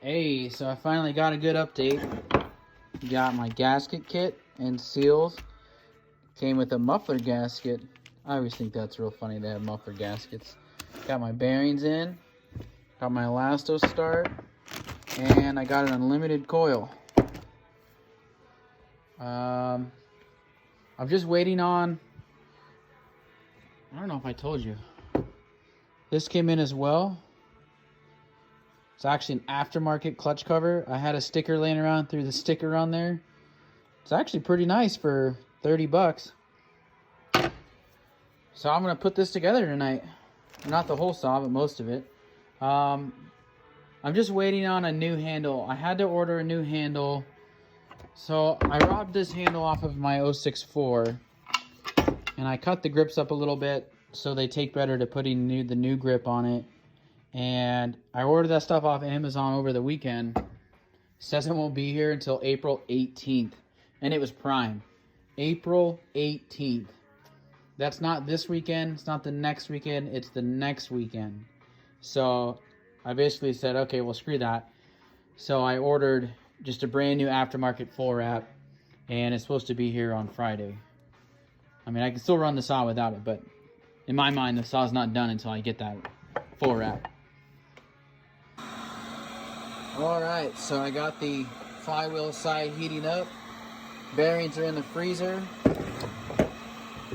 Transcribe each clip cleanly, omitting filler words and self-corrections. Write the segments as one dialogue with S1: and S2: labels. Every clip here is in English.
S1: Hey, so I finally got a good update. Got my gasket kit and seals. Came with a muffler gasket. I always think that's real funny to have muffler gaskets. Got my bearings in. Got my elasto start. And I got an unlimited coil. I'm just waiting on... I don't know if I told you. This came in as well. It's actually an aftermarket clutch cover. I had a sticker laying around, threw the sticker on there. It's actually pretty nice for 30 bucks. So I'm gonna put this together tonight. Not the whole saw, but most of it. I'm just waiting on a new handle. I had to order a new handle. So I robbed this handle off of my 064 and I cut the grips up a little bit so they take better to putting the new grip on it. And I ordered that stuff off Amazon over the weekend. Says it won't be here until April 18th. And it was Prime. April 18th. That's not this weekend. It's not the next weekend. It's the next weekend. So I basically said, okay, well, screw that. So I ordered just a brand new aftermarket full wrap. And it's supposed to be here on Friday. I mean, I can still run the saw without it. But in my mind, the saw's not done until I get that full wrap. Alright, so I got the flywheel side heating up. Bearings are in the freezer.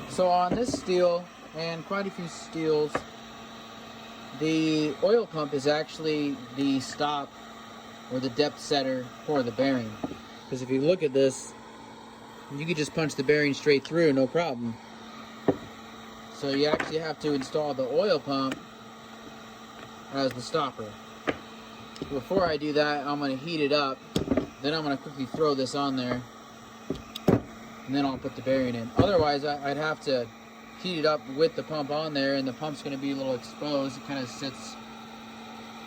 S1: So on this steel, and quite a few steels, the oil pump is actually the stop or the depth setter for the bearing. Because if you look at this, you can just punch the bearing straight through, no problem. So you actually have to install the oil pump as the stopper. Before I do that, I'm going to heat it up. Then I'm going to quickly throw this on there. And then I'll put the bearing in. Otherwise, I'd have to heat it up with the pump on there. And the pump's going to be a little exposed. It kind of sits...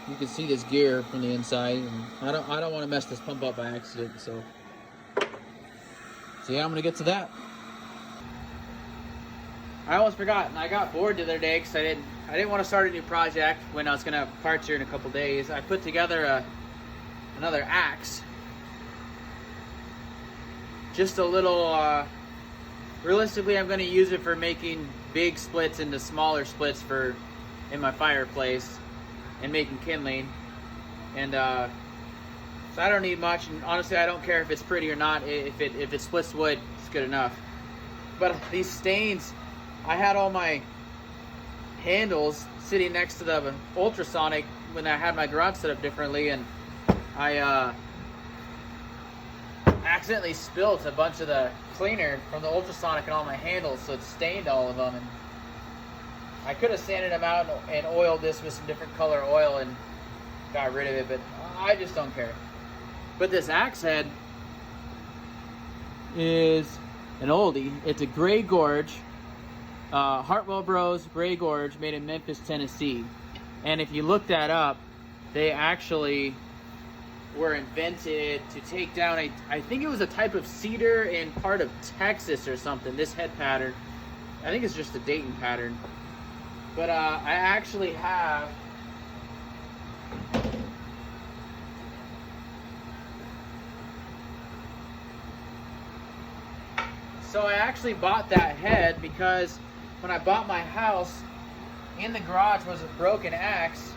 S1: You can see this gear from the inside. And I don't want to mess this pump up by accident. So yeah, I'm going to get to that. I almost forgot, and I got bored the other day because I didn't want to start a new project when I was going to have parts here in a couple days. I put together another axe. Just a little, realistically I'm going to use it for making big splits into smaller splits in my fireplace and making kindling. And so I don't need much, and honestly I don't care if it's pretty or not. If it splits wood, it's good enough. But these stains, I had all my handles sitting next to the ultrasonic when I had my garage set up differently, and I accidentally spilt a bunch of the cleaner from the ultrasonic on all my handles, so it stained all of them. And I could have sanded them out and oiled this with some different color oil and got rid of it, but I just don't care. But this axe head is an oldie. It's a Gray Gorge. Hartwell Bros Gray Gorge, made in Memphis, Tennessee. And if you look that up, they actually were invented to take down I think it was a type of cedar in part of Texas or something, this head pattern. I think it's just a Dayton pattern. But I actually have bought that head because when I bought my house, in the garage was a broken axe,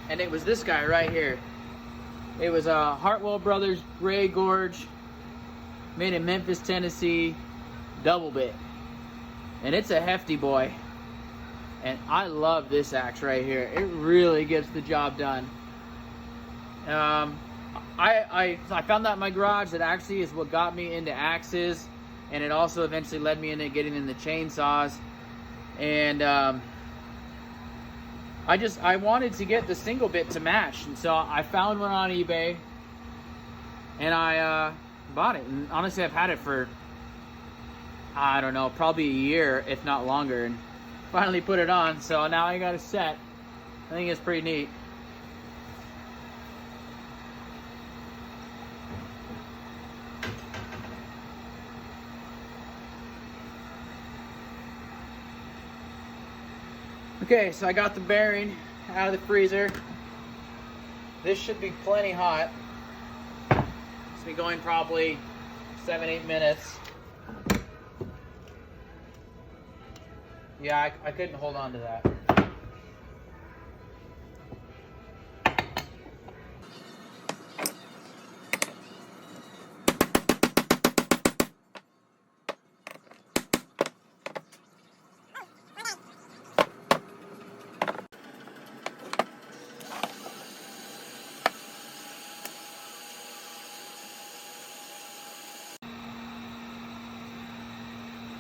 S1: and it was this guy right here. It was a Hartwell Brothers Gray Gorge, made in Memphis, Tennessee, double bit, and it's a hefty boy. And I love this axe right here. It really gets the job done. I found that in my garage. That actually is what got me into axes. And it also eventually led me into getting into chainsaws. And I wanted to get the single bit to match. And so I found one on eBay. And I bought it. And honestly, I've had it for, I don't know, probably a year, if not longer. And finally put it on. So now I got a set. I think it's pretty neat. Okay, so I got the bearing out of the freezer. This should be plenty hot. It's been going probably 7-8 minutes. Yeah, I couldn't hold on to that.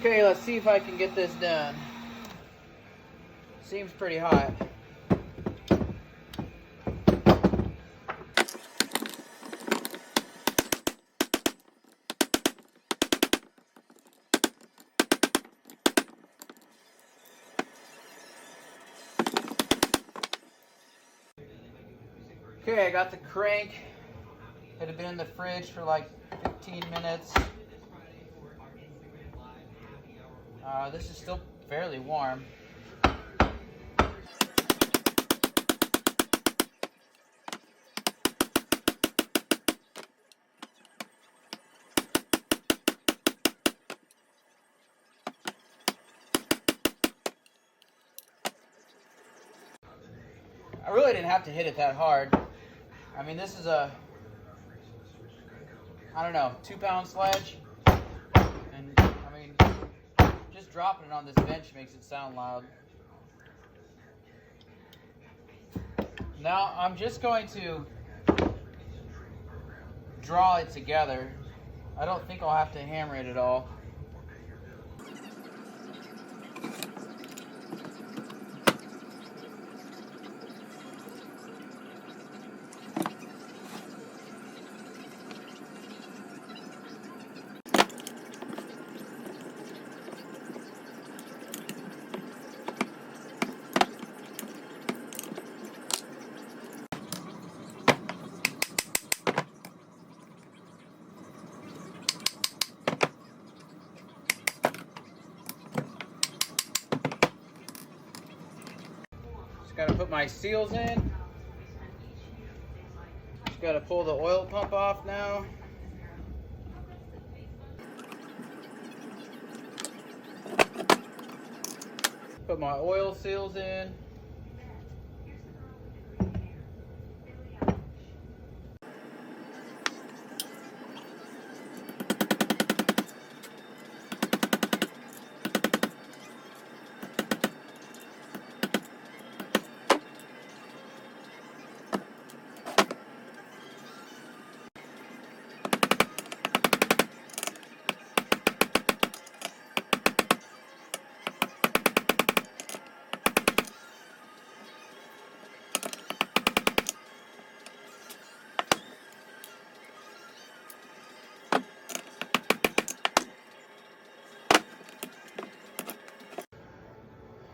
S1: Okay, let's see if I can get this done. Seems pretty hot. Okay, I got the crank. It had been in the fridge for like 15 minutes. This is still fairly warm. I really didn't have to hit it that hard. I mean, this is a, I don't know, 2-pound sledge. And I mean, just dropping it on this bench makes it sound loud. Now I'm just going to draw it together. I don't think I'll have to hammer it at all. Just gotta put my seals in. Just gotta pull the oil pump off now. Put my oil seals in.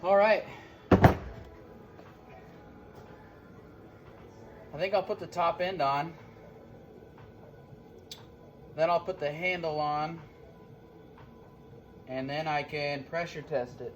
S1: All right. I think I'll put the top end on. Then I'll put the handle on. And then I can pressure test it.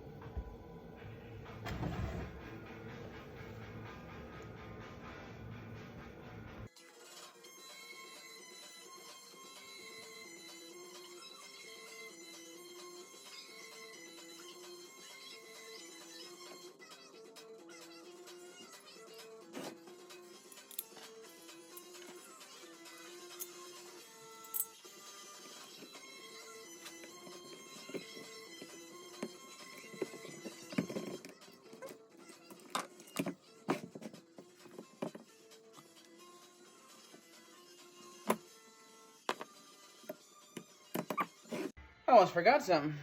S1: I almost forgot something.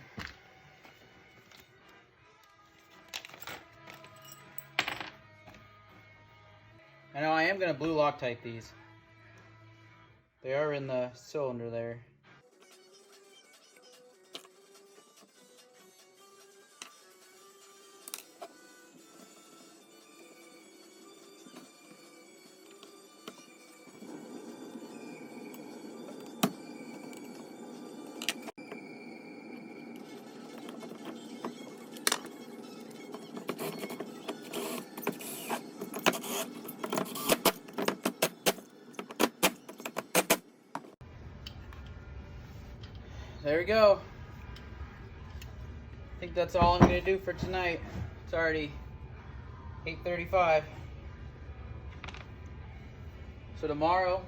S1: I know I am going to blue Loctite these. They are in the cylinder there. there we go. I think that's all I'm gonna do for tonight. It's already 8:35. So tomorrow,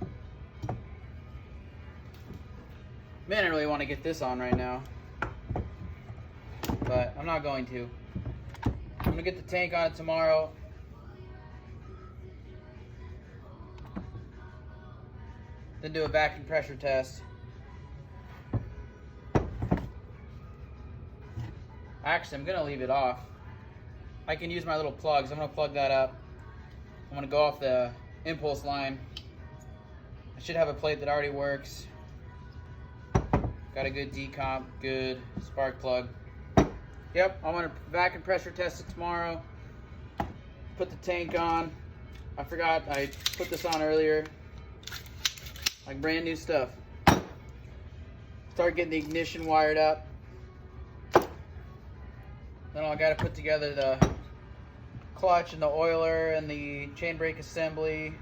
S1: man, I really want to get this on right now, but I'm not going to. I'm gonna get the tank on it tomorrow. Then do a vacuum pressure test. Actually, I'm gonna leave it off. I can use my little plugs. I'm gonna plug that up. I'm gonna go off the impulse line. I should have a plate that already works. Got a good decomp, good spark plug. Yep, I'm gonna vacuum pressure test it tomorrow. Put the tank on. I forgot I put this on earlier. Like brand new stuff. Start getting the ignition wired up. Then I gotta put together the clutch and the oiler and the chain brake assembly.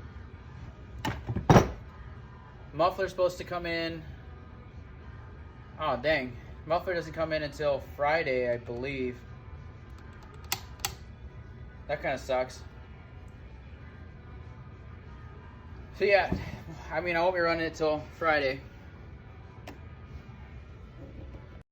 S1: Muffler's supposed to come in. Oh, dang. Muffler doesn't come in until Friday, I believe. That kind of sucks. So yeah, I mean, I won't be running it till Friday.